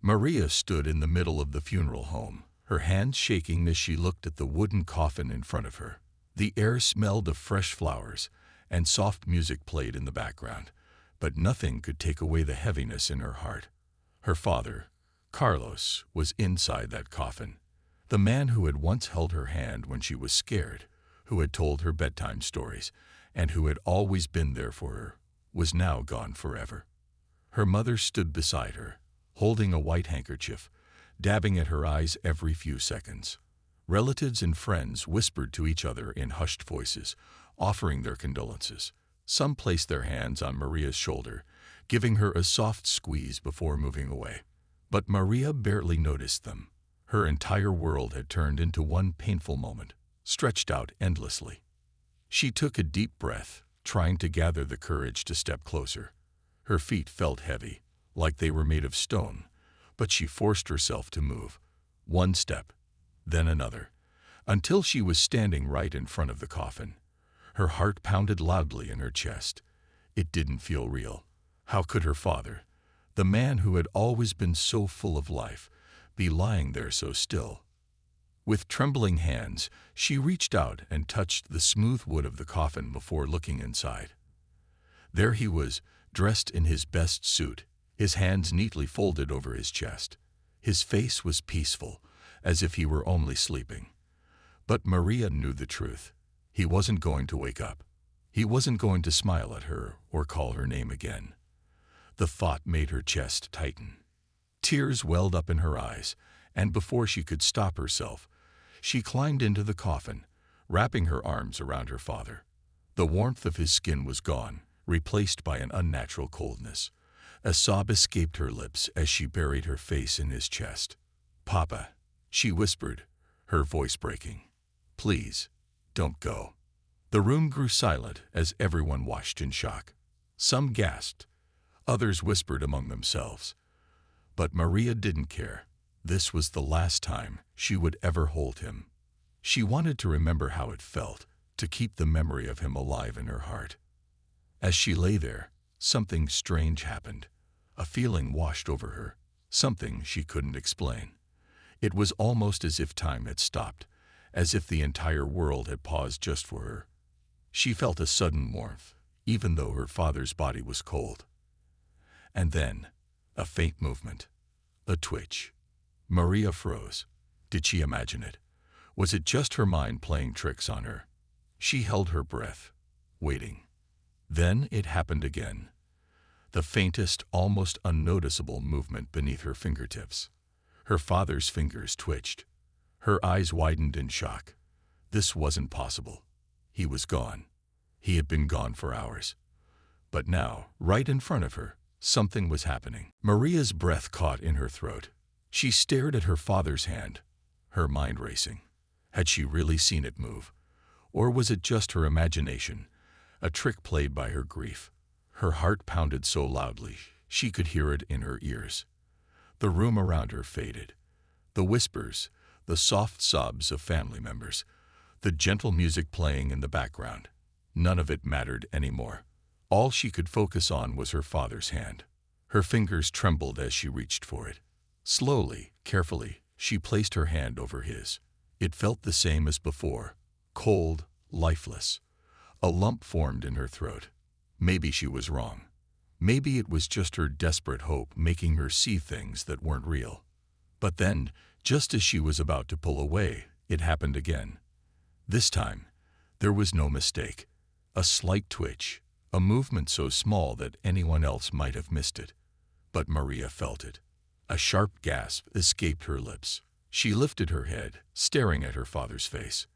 Maria stood in the middle of the funeral home, her hands shaking as she looked at the wooden coffin in front of her. The air smelled of fresh flowers, and soft music played in the background, but nothing could take away the heaviness in her heart. Her father, Carlos, was inside that coffin. The man who had once held her hand when she was scared, who had told her bedtime stories, and who had always been there for her, was now gone forever. Her mother stood beside her, holding a white handkerchief, dabbing at her eyes every few seconds. Relatives and friends whispered to each other in hushed voices, offering their condolences. Some placed their hands on Maria's shoulder, giving her a soft squeeze before moving away. But Maria barely noticed them. Her entire world had turned into one painful moment, stretched out endlessly. She took a deep breath, trying to gather the courage to step closer. Her feet felt heavy, like they were made of stone, but she forced herself to move. One step, then another, until she was standing right in front of the coffin. Her heart pounded loudly in her chest. It didn't feel real. How could her father, the man who had always been so full of life, be lying there so still? With trembling hands, she reached out and touched the smooth wood of the coffin before looking inside. There he was, dressed in his best suit, his hands neatly folded over his chest. His face was peaceful, as if he were only sleeping. But Maria knew the truth. He wasn't going to wake up. He wasn't going to smile at her or call her name again. The thought made her chest tighten. Tears welled up in her eyes, and before she could stop herself, she climbed into the coffin, wrapping her arms around her father. The warmth of his skin was gone, replaced by an unnatural coldness. A sob escaped her lips as she buried her face in his chest. "Papa," she whispered, her voice breaking. "Please, don't go." The room grew silent as everyone watched in shock. Some gasped, others whispered among themselves. But Maria didn't care. This was the last time she would ever hold him. She wanted to remember how it felt, to keep the memory of him alive in her heart. As she lay there, something strange happened. A feeling washed over her, something she couldn't explain. It was almost as if time had stopped, as if the entire world had paused just for her. She felt a sudden warmth, even though her father's body was cold. And then, a faint movement, a twitch. Maria froze. Did she imagine it? Was it just her mind playing tricks on her? She held her breath, waiting. Then it happened again. The faintest, almost unnoticeable movement beneath her fingertips. Her father's fingers twitched. Her eyes widened in shock. This wasn't possible. He was gone. He had been gone for hours. But now, right in front of her, something was happening. Maria's breath caught in her throat. She stared at her father's hand, her mind racing. Had she really seen it move? Or was it just her imagination, a trick played by her grief? Her heart pounded so loudly, she could hear it in her ears. The room around her faded. The whispers, the soft sobs of family members, the gentle music playing in the background. None of it mattered anymore. All she could focus on was her father's hand. Her fingers trembled as she reached for it. Slowly, carefully, she placed her hand over his. It felt the same as before, cold, lifeless. A lump formed in her throat. Maybe she was wrong. Maybe it was just her desperate hope making her see things that weren't real. But then, just as she was about to pull away, it happened again. This time, there was no mistake. A slight twitch, a movement so small that anyone else might have missed it. But Maria felt it. A sharp gasp escaped her lips. She lifted her head, staring at her father's face.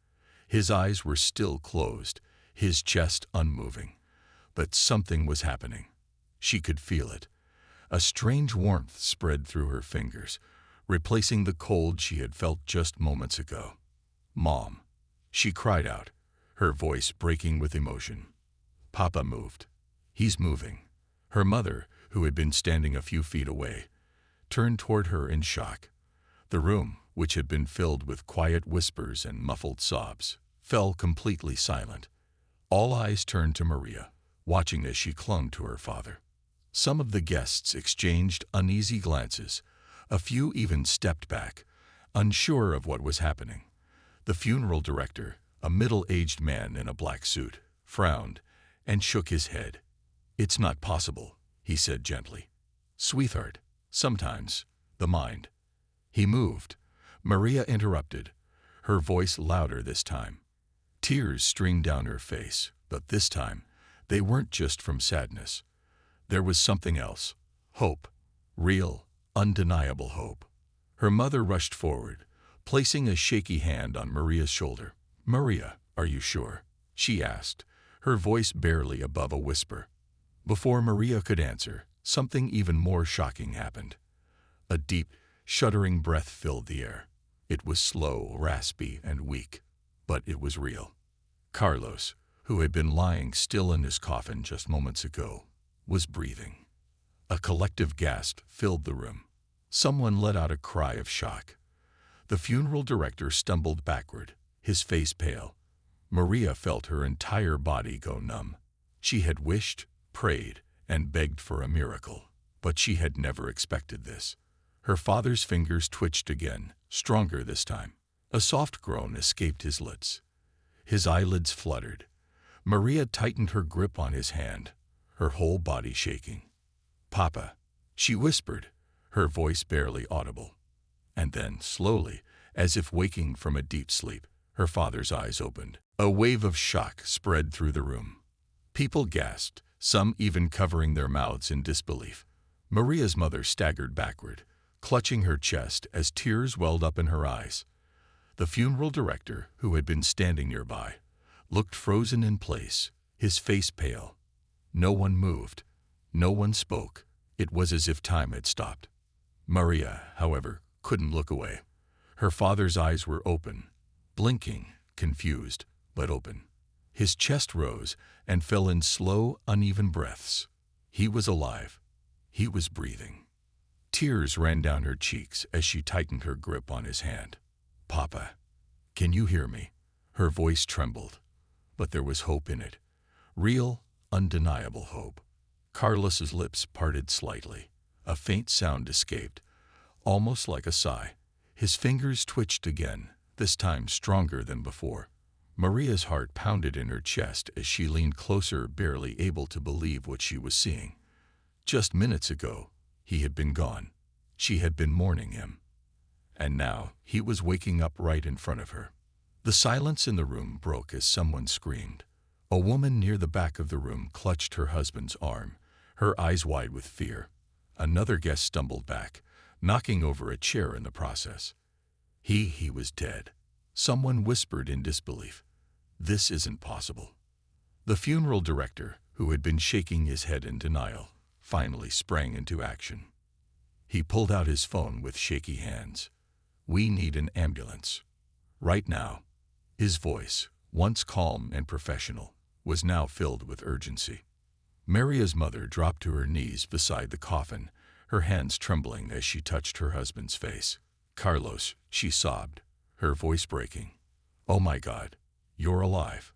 His eyes were still closed, his chest unmoving. But something was happening. She could feel it. A strange warmth spread through her fingers, replacing the cold she had felt just moments ago. "Mom," she cried out, her voice breaking with emotion. Papa moved. He's moving. Her mother, who had been standing a few feet away, turned toward her in shock. The room, which had been filled with quiet whispers and muffled sobs, fell completely silent. All eyes turned to Maria, watching as she clung to her father. Some of the guests exchanged uneasy glances, A few even stepped back, unsure of what was happening. The funeral director, a middle-aged man in a black suit, frowned and shook his head. "It's not possible," he said gently. "Sweetheart, sometimes the mind." He moved. Maria interrupted, her voice louder this time. Tears streamed down her face, but this time they weren't just from sadness. There was something else. Hope. Real, undeniable hope. Her mother rushed forward, placing a shaky hand on Maria's shoulder. "Maria, are you sure?" she asked, her voice barely above a whisper. Before Maria could answer, something even more shocking happened. A deep, shuddering breath filled the air. It was slow, raspy, and weak, but it was real. Carlos, who had been lying still in his coffin just moments ago, was breathing. A collective gasp filled the room. Someone let out a cry of shock. The funeral director stumbled backward, his face pale. Maria felt her entire body go numb. She had wished, prayed, and begged for a miracle, but she had never expected this. Her father's fingers twitched again, stronger this time. A soft groan escaped his lips. His eyelids fluttered. Maria tightened her grip on his hand, her whole body shaking. "Papa," she whispered, her voice barely audible. And then, slowly, as if waking from a deep sleep, her father's eyes opened. A wave of shock spread through the room. People gasped, some even covering their mouths in disbelief. Maria's mother staggered backward, clutching her chest as tears welled up in her eyes. The funeral director, who had been standing nearby, looked frozen in place, his face pale. No one moved. No one spoke. It was as if time had stopped. Maria, however, couldn't look away. Her father's eyes were open, blinking, confused, but open. His chest rose and fell in slow, uneven breaths. He was alive. He was breathing. Tears ran down her cheeks as she tightened her grip on his hand. "Papa, can you hear me?" Her voice trembled, but there was hope in it. Real, undeniable hope. Carlos's lips parted slightly. A faint sound escaped, almost like a sigh. His fingers twitched again, this time stronger than before. Maria's heart pounded in her chest as she leaned closer, barely able to believe what she was seeing. Just minutes ago, he had been gone. She had been mourning him. And now, he was waking up right in front of her. The silence in the room broke as someone screamed. A woman near the back of the room clutched her husband's arm, her eyes wide with fear. Another guest stumbled back, knocking over a chair in the process. He was dead. Someone whispered in disbelief. "This isn't possible." The funeral director, who had been shaking his head in denial, finally sprang into action. He pulled out his phone with shaky hands. "We need an ambulance. Right now." His voice, once calm and professional, was now filled with urgency. Maria's mother dropped to her knees beside the coffin, her hands trembling as she touched her husband's face. "Carlos," she sobbed, her voice breaking. "Oh my God, you're alive."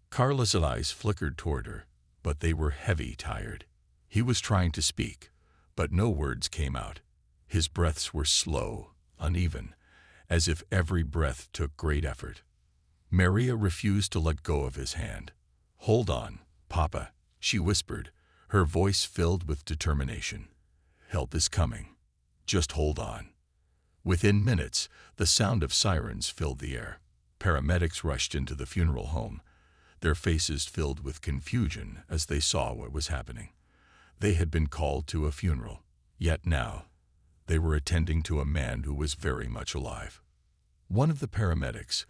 Carlos's eyes flickered toward her, but they were heavy, tired. He was trying to speak, but no words came out. His breaths were slow, uneven, as if every breath took great effort. Maria refused to let go of his hand. "Hold on, Papa," she whispered, her voice filled with determination. "Help is coming. Just hold on." Within minutes, the sound of sirens filled the air. Paramedics rushed into the funeral home, their faces filled with confusion as they saw what was happening. They had been called to a funeral, yet now they were attending to a man who was very much alive. One of the paramedics,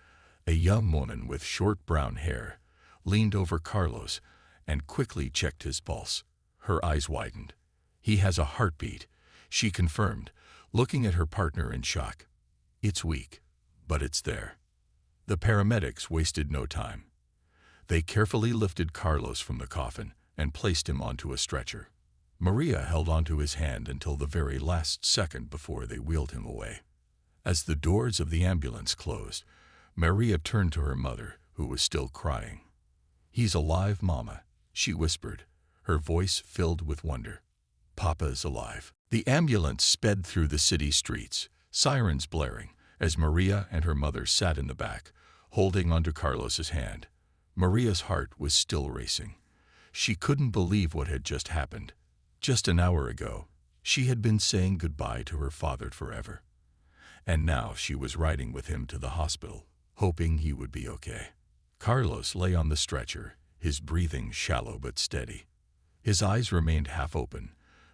a young woman with short brown hair, leaned over Carlos and quickly checked his pulse. Her eyes widened. "He has a heartbeat," she confirmed, looking at her partner in shock. "It's weak, but it's there." The paramedics wasted no time. They carefully lifted Carlos from the coffin and placed him onto a stretcher. Maria held onto his hand until the very last second before they wheeled him away. As the doors of the ambulance closed, Maria turned to her mother, who was still crying. "He's alive, Mama," she whispered, her voice filled with wonder. "Papa is alive." The ambulance sped through the city streets, sirens blaring, as Maria and her mother sat in the back, holding onto Carlos's hand. Maria's heart was still racing. She couldn't believe what had just happened. Just an hour ago, she had been saying goodbye to her father forever. And now she was riding with him to the hospital, hoping he would be okay. Carlos lay on the stretcher, his breathing shallow but steady. His eyes remained half open,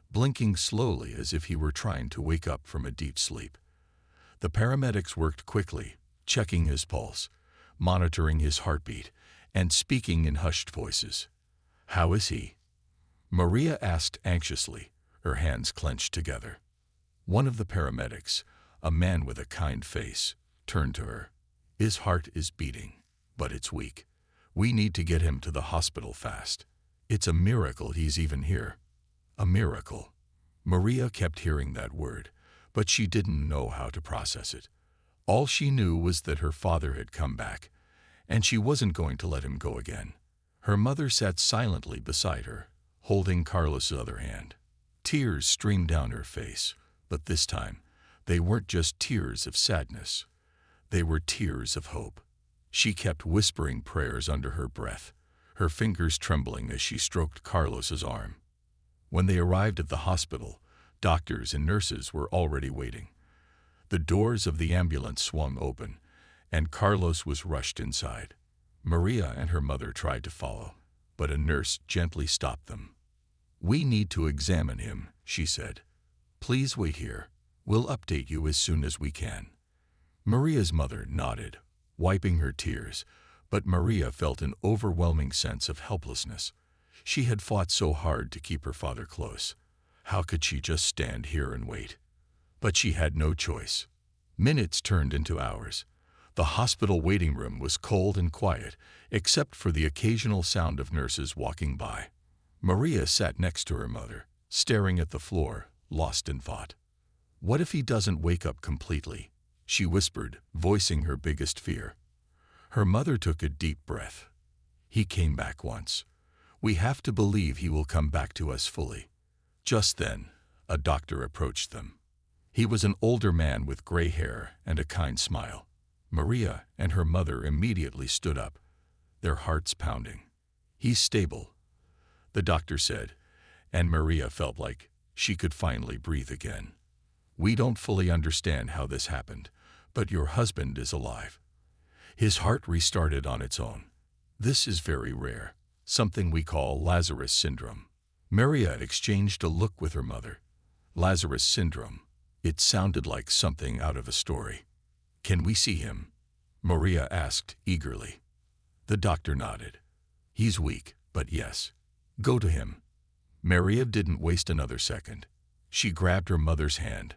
blinking slowly as if he were trying to wake up from a deep sleep. The paramedics worked quickly, checking his pulse, monitoring his heartbeat, and speaking in hushed voices. "How is he?" Maria asked anxiously, her hands clenched together. One of the paramedics, a man with a kind face, turned to her. "His heart is beating, but it's weak. We need to get him to the hospital fast. It's a miracle he's even here." A miracle. Maria kept hearing that word, but she didn't know how to process it. All she knew was that her father had come back, and she wasn't going to let him go again. Her mother sat silently beside her, holding Carlos's other hand. Tears streamed down her face, but this time, they weren't just tears of sadness. They were tears of hope. She kept whispering prayers under her breath, her fingers trembling as she stroked Carlos's arm. When they arrived at the hospital, doctors and nurses were already waiting. The doors of the ambulance swung open, and Carlos was rushed inside. Maria and her mother tried to follow, but a nurse gently stopped them. "We need to examine him," she said. "Please wait here. We'll update you as soon as we can." Maria's mother nodded, wiping her tears, but Maria felt an overwhelming sense of helplessness. She had fought so hard to keep her father close. How could she just stand here and wait? But she had no choice. Minutes turned into hours. The hospital waiting room was cold and quiet, except for the occasional sound of nurses walking by. Maria sat next to her mother, staring at the floor, lost in thought. "What if he doesn't wake up completely?" she whispered, voicing her biggest fear. Her mother took a deep breath. "He came back once. We have to believe he will come back to us fully." Just then, a doctor approached them. He was an older man with gray hair and a kind smile. Maria and her mother immediately stood up, their hearts pounding. "He's stable," the doctor said, and Maria felt like she could finally breathe again. "We don't fully understand how this happened, but your husband is alive. His heart restarted on its own. This is very rare, something we call Lazarus syndrome." Maria exchanged a look with her mother. Lazarus syndrome. It sounded like something out of a story. "Can we see him?" Maria asked eagerly. The doctor nodded. "He's weak, but yes. Go to him." Maria didn't waste another second. She grabbed her mother's hand,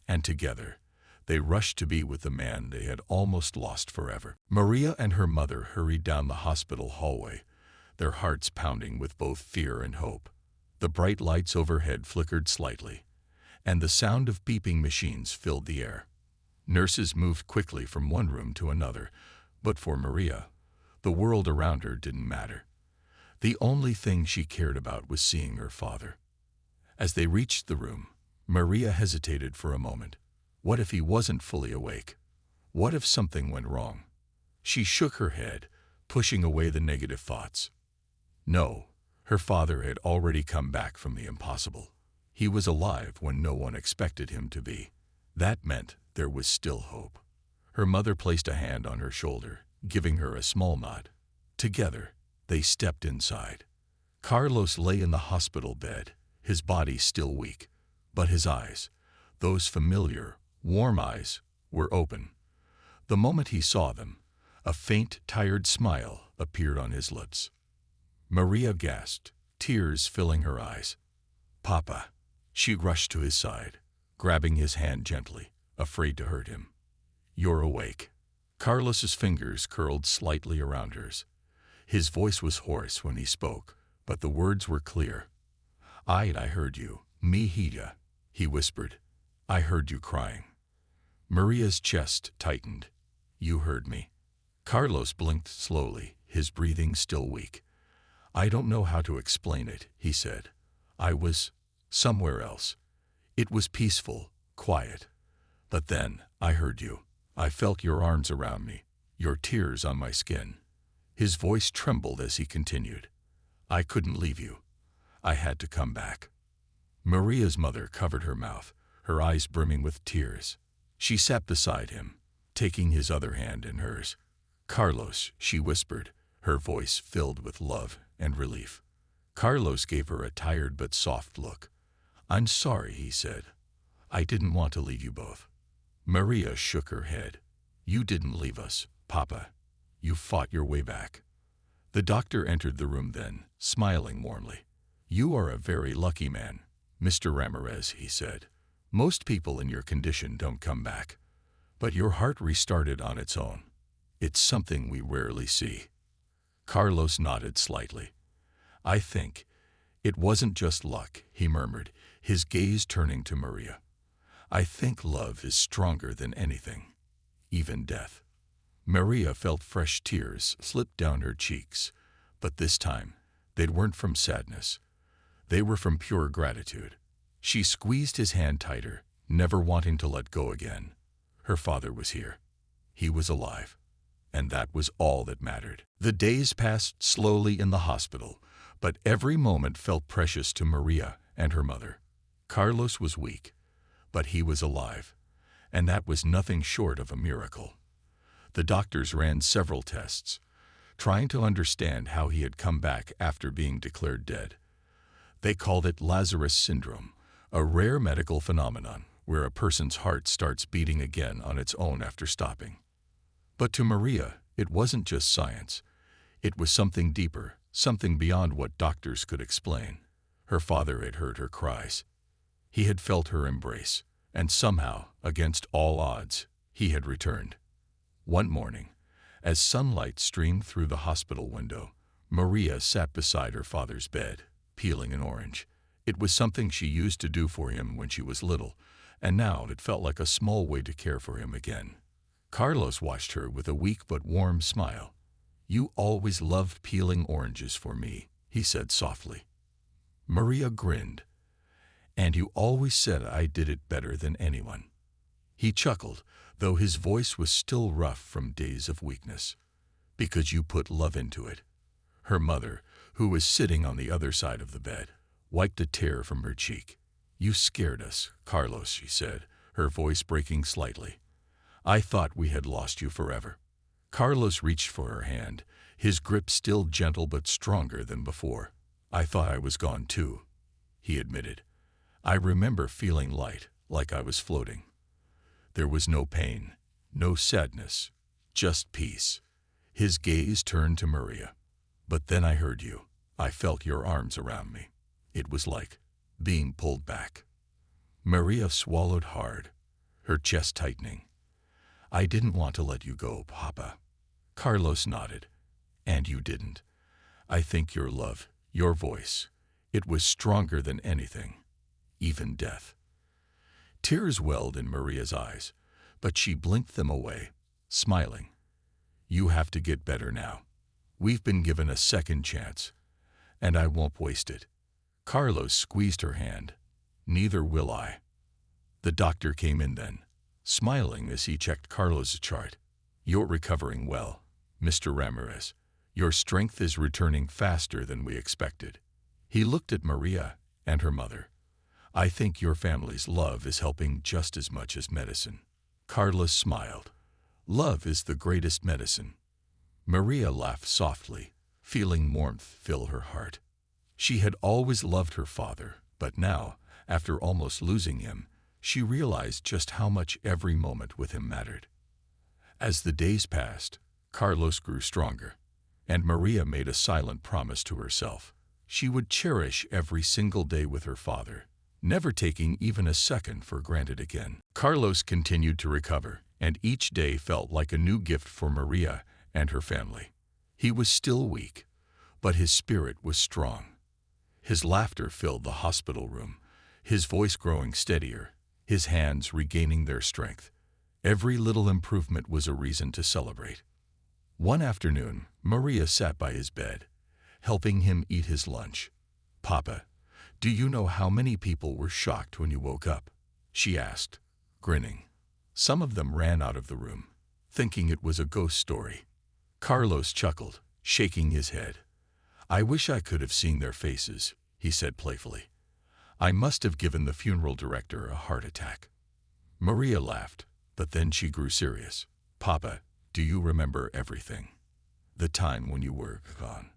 and together, they rushed to be with the man they had almost lost forever. Maria and her mother hurried down the hospital hallway, their hearts pounding with both fear and hope. The bright lights overhead flickered slightly, and the sound of beeping machines filled the air. Nurses moved quickly from one room to another, but for Maria, the world around her didn't matter. The only thing she cared about was seeing her father. As they reached the room, Maria hesitated for a moment. What if he wasn't fully awake? What if something went wrong? She shook her head, pushing away the negative thoughts. No, her father had already come back from the impossible. He was alive when no one expected him to be. That meant there was still hope. Her mother placed a hand on her shoulder, giving her a small nod. Together, they stepped inside. Carlos lay in the hospital bed, his body still weak, but his eyes, those familiar, warm eyes, were open. The moment he saw them, a faint, tired smile appeared on his lips. Maria gasped, tears filling her eyes. "Papa." She rushed to his side, grabbing his hand gently, afraid to hurt him. "You're awake." Carlos's fingers curled slightly around hers. His voice was hoarse when he spoke, but the words were clear. I heard you, mi hija," he whispered. "I heard you crying." Maria's chest tightened. "You heard me." Carlos blinked slowly, his breathing still weak. "I don't know how to explain it," he said. "I was somewhere else. It was peaceful, quiet. But then, I heard you. I felt your arms around me, your tears on my skin. His voice trembled as he continued. I couldn't leave you. I had to come back. Maria's mother covered her mouth, her eyes brimming with tears. She sat beside him, taking his other hand in hers. Carlos, she whispered, her voice filled with love and relief. Carlos gave her a tired but soft look. I'm sorry, he said. I didn't want to leave you both. Maria shook her head. You didn't leave us, Papa. You fought your way back. The doctor entered the room then, smiling warmly. You are a very lucky man, Mr. Ramirez, he said. Most people in your condition don't come back. But your heart restarted on its own. It's something we rarely see. Carlos nodded slightly. I think it wasn't just luck, he murmured, his gaze turning to Maria. I think love is stronger than anything, even death. Maria felt fresh tears slip down her cheeks, but this time they weren't from sadness. They were from pure gratitude. She squeezed his hand tighter, never wanting to let go again. Her father was here. He was alive. And that was all that mattered. The days passed slowly in the hospital, but every moment felt precious to Maria and her mother. Carlos was weak, but he was alive, and that was nothing short of a miracle. The doctors ran several tests, trying to understand how he had come back after being declared dead. They called it Lazarus syndrome, a rare medical phenomenon where a person's heart starts beating again on its own after stopping. But to Maria, it wasn't just science. It was something deeper, something beyond what doctors could explain. Her father had heard her cries. He had felt her embrace, and somehow, against all odds, he had returned. One morning, as sunlight streamed through the hospital window, Maria sat beside her father's bed, peeling an orange. It was something she used to do for him when she was little, and now it felt like a small way to care for him again. Carlos watched her with a weak but warm smile. You always loved peeling oranges for me, he said softly. Maria grinned. And you always said I did it better than anyone. He chuckled, though his voice was still rough from days of weakness. Because you put love into it. Her mother, who was sitting on the other side of the bed, wiped a tear from her cheek. You scared us, Carlos, she said, her voice breaking slightly. I thought we had lost you forever. Carlos reached for her hand, his grip still gentle but stronger than before. I thought I was gone too, he admitted. I remember feeling light, like I was floating. There was no pain, no sadness, just peace. His gaze turned to Maria. But then I heard you. I felt your arms around me. It was like being pulled back. Maria swallowed hard, her chest tightening. I didn't want to let you go, Papa. Carlos nodded. And you didn't. I think your love, your voice, it was stronger than anything, even death. Tears welled in Maria's eyes, but she blinked them away, smiling. You have to get better now. We've been given a second chance, and I won't waste it. Carlos squeezed her hand. Neither will I. The doctor came in then, smiling as he checked Carlos' chart. You're recovering well, Mr. Ramirez. Your strength is returning faster than we expected. He looked at Maria and her mother. I think your family's love is helping just as much as medicine. Carlos smiled. Love is the greatest medicine. Maria laughed softly, feeling warmth fill her heart. She had always loved her father, but now, after almost losing him, she realized just how much every moment with him mattered. As the days passed, Carlos grew stronger, and Maria made a silent promise to herself. She would cherish every single day with her father, never taking even a second for granted again. Carlos continued to recover, and each day felt like a new gift for Maria and her family. He was still weak, but his spirit was strong. His laughter filled the hospital room, his voice growing steadier, his hands regaining their strength. Every little improvement was a reason to celebrate. One afternoon, Maria sat by his bed, helping him eat his lunch. Papa, Do you know how many people were shocked when you woke up? She asked, grinning. Some of them ran out of the room, thinking it was a ghost story. Carlos chuckled, shaking his head. I wish I could have seen their faces, he said playfully. I must have given the funeral director a heart attack. Maria laughed, but then she grew serious. Papa, do you remember everything? The time when you were gone?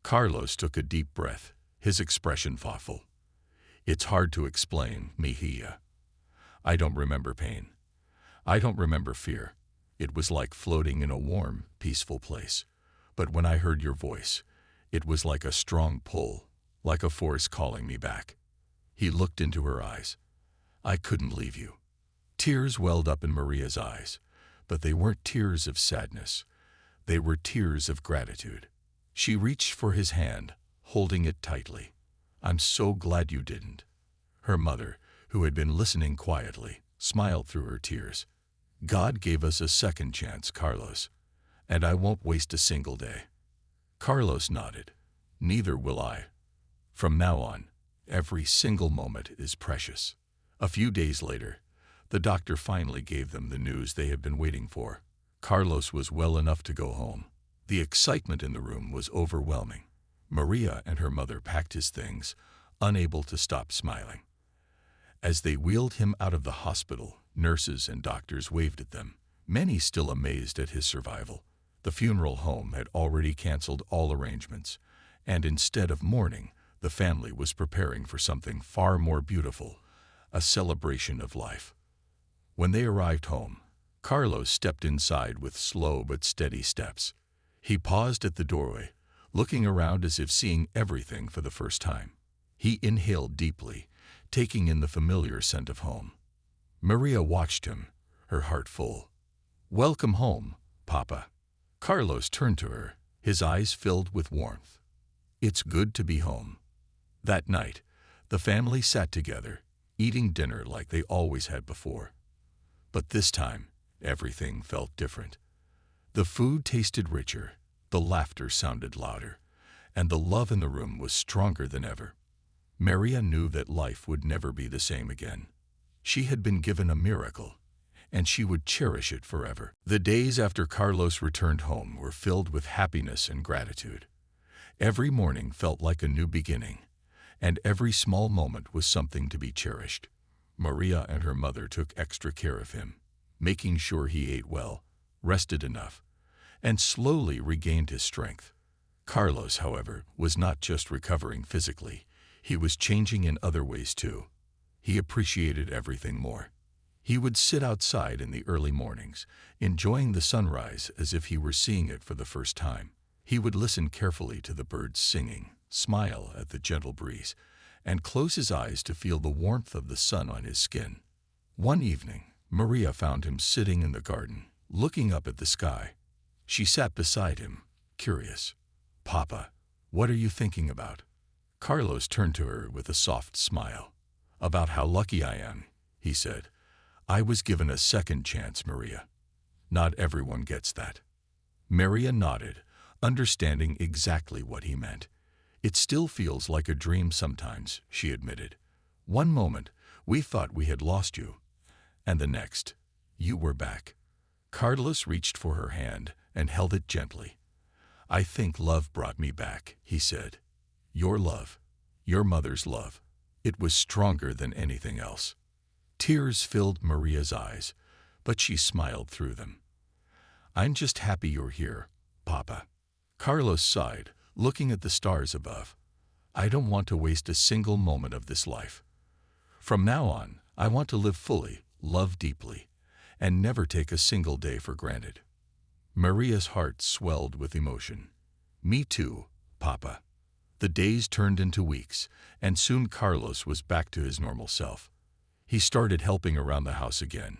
Carlos took a deep breath, his expression thoughtful. It's hard to explain, Mejia. I don't remember pain. I don't remember fear. It was like floating in a warm, peaceful place. But when I heard your voice, it was like a strong pull, like a force calling me back. He looked into her eyes. I couldn't leave you. Tears welled up in Maria's eyes, but they weren't tears of sadness. They were tears of gratitude. She reached for his hand, holding it tightly. I'm so glad you didn't. Her mother, who had been listening quietly, smiled through her tears. God gave us a second chance, Carlos, and I won't waste a single day. Carlos nodded. Neither will I. From now on, every single moment is precious. A few days later, the doctor finally gave them the news they had been waiting for. Carlos was well enough to go home. The excitement in the room was overwhelming. Maria and her mother packed his things, unable to stop smiling. As they wheeled him out of the hospital, nurses and doctors waved at them, many still amazed at his survival. The funeral home had already canceled all arrangements, and instead of mourning, the family was preparing for something far more beautiful, a celebration of life. When they arrived home, Carlos stepped inside with slow but steady steps. He paused at the doorway, looking around as if seeing everything for the first time. He inhaled deeply, taking in the familiar scent of home. Maria watched him, her heart full. Welcome home, Papa. Carlos turned to her, his eyes filled with warmth. It's good to be home. That night, the family sat together, eating dinner like they always had before. But this time, everything felt different. The food tasted richer, the laughter sounded louder, and the love in the room was stronger than ever. Maria knew that life would never be the same again. She had been given a miracle, and she would cherish it forever. The days after Carlos returned home were filled with happiness and gratitude. Every morning felt like a new beginning, and every small moment was something to be cherished. Maria and her mother took extra care of him, making sure he ate well, rested enough, and slowly regained his strength. Carlos, however, was not just recovering physically. He was changing in other ways too. He appreciated everything more. He would sit outside in the early mornings, enjoying the sunrise as if he were seeing it for the first time. He would listen carefully to the birds singing, smile at the gentle breeze, and close his eyes to feel the warmth of the sun on his skin. One evening, Maria found him sitting in the garden, looking up at the sky. She sat beside him, curious. Papa, what are you thinking about? Carlos turned to her with a soft smile. About how lucky I am, he said. I was given a second chance, Maria. Not everyone gets that. Maria nodded, understanding exactly what he meant. It still feels like a dream sometimes, she admitted. One moment, we thought we had lost you, and the next, you were back. Carlos reached for her hand and held it gently. I think love brought me back, he said. Your love, your mother's love. It was stronger than anything else. Tears filled Maria's eyes, but she smiled through them. I'm just happy you're here, Papa. Carlos sighed, looking at the stars above. I don't want to waste a single moment of this life. From now on, I want to live fully, love deeply, and never take a single day for granted. Maria's heart swelled with emotion. Me too, Papa. The days turned into weeks, and soon Carlos was back to his normal self. He started helping around the house again,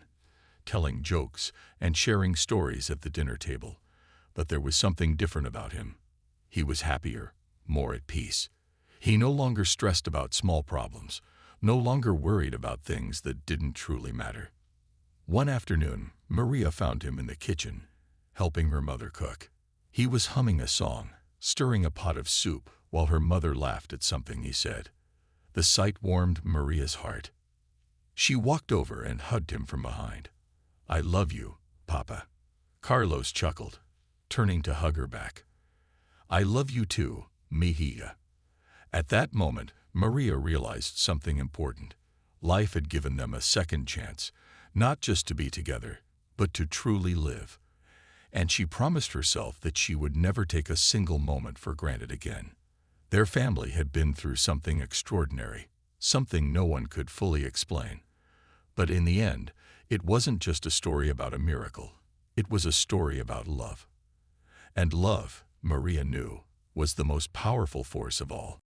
telling jokes and sharing stories at the dinner table. But there was something different about him. He was happier, more at peace. He no longer stressed about small problems, no longer worried about things that didn't truly matter. One afternoon, Maria found him in the kitchen, helping her mother cook. He was humming a song, stirring a pot of soup, while her mother laughed at something he said. The sight warmed Maria's heart. She walked over and hugged him from behind. "I love you, Papa." Carlos chuckled, turning to hug her back. "I love you too, Mejia." At that moment, Maria realized something important. Life had given them a second chance, not just to be together, but to truly live. And she promised herself that she would never take a single moment for granted again. Their family had been through something extraordinary, something no one could fully explain. But in the end, it wasn't just a story about a miracle. It was a story about love. And love, Maria knew, was the most powerful force of all.